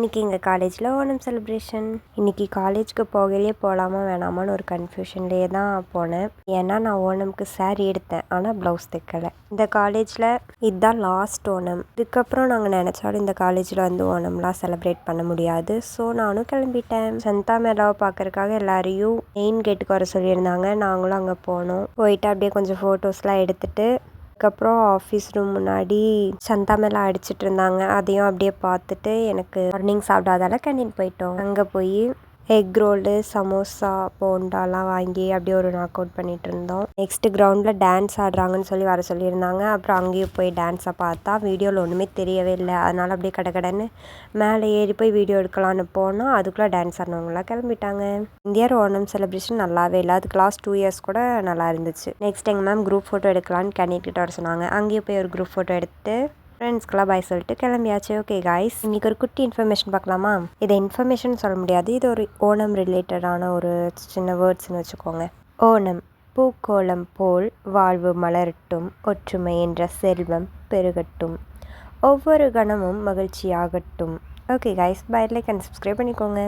இன்றைக்கி எங்கள் காலேஜில் ஓணம் செலிப்ரேஷன். இன்றைக்கி காலேஜுக்கு போகலையே போகலாமா வேணாமான்னு ஒரு கன்ஃபியூஷன்லேயே தான் போனேன். ஏன்னா நான் ஓணம்க்கு சாரீ எடுத்தேன், ஆனால் ப்ளவுஸ் தைக்கலை. இந்த காலேஜில் இதுதான் லாஸ்ட் ஓணம். இதுக்கப்புறம் நாங்கள் நினச்சாலும் இந்த காலேஜில் வந்து ஓணம்லாம் செலிப்ரேட் பண்ண முடியாது. ஸோ நானும் கிளம்பிட்டேன். சந்தா மேளாவை பார்க்குறதுக்காக எல்லாரையும் மெயின் கேட்டுக்கு வர சொல்லியிருந்தாங்க. நாங்களும் அங்கே போனோம். போயிட்டு அப்படியே கொஞ்சம் ஃபோட்டோஸ்லாம் எடுத்துகிட்டு அதுக்கப்புறம் ஆஃபீஸ் ரூம் முன்னாடி சந்தா மேளா அடிச்சிட்டு இருந்தாங்க. அதையும் அப்படியே பார்த்துட்டு எனக்கு மார்னிங் சாப்பிடாதால கேண்டீன் போயிட்டோம். அங்கே போய் எக் ரோலு, சமோசா, போண்டாலாம் வாங்கி அப்படியே ஒரு நாக் அவுட் பண்ணிகிட்டு இருந்தோம். நெக்ஸ்ட்டு கிரவுண்டில் டான்ஸ் ஆடுறாங்கன்னு சொல்லி வர சொல்லியிருந்தாங்க. அப்புறம் அங்கேயும் போய் டான்ஸை பார்த்தா வீடியோவில் ஒன்றுமே தெரியவே இல்லை. அதனால் அப்படியே கடகடன்னு மேலே ஏறி போய் வீடியோ எடுக்கலான்னு போனால் அதுக்குள்ளே டான்ஸ் ஆடினவங்களாம் கிளம்பிட்டாங்க. இந்தியார் ஓணம் செலிப்ரேஷன் நல்லாவே இல்லை. அதுக்கு லாஸ்ட் 2 இயர்ஸ் கூட நல்லா இருந்துச்சு. நெக்ஸ்ட் எங்கள் மேம் குரூப் ஃபோட்டோ எடுக்கலான்னு கேண்டிடேட் வர சொன்னாங்க. அங்கேயும் போய் ஒரு குரூப் ஃபோட்டோ எடுத்து ஃப்ரெண்ட்ஸ்க்கெல்லாம் பாய் சொல்லிட்டு கிளம்பியாச்சு. ஓகே காய்ஸ், இன்றைக்கி ஒரு குட்டி இன்ஃபர்மேஷன் பார்க்கலாமா? இதை இன்ஃபர்மேஷன் சொல்ல முடியாது, இது ஒரு ஓணம் ரிலேட்டடான ஒரு சின்ன வேர்ட்ஸ்னு வச்சுக்கோங்க. ஓணம் பூக்கோளம் போல் வாழ்வு மலரட்டும், ஒற்றுமை என்ற செல்வம் பெருகட்டும், ஒவ்வொரு கணமும் மகிழ்ச்சியாகட்டும். Okay guys, bye, like and subscribe பண்ணிக்கோங்க.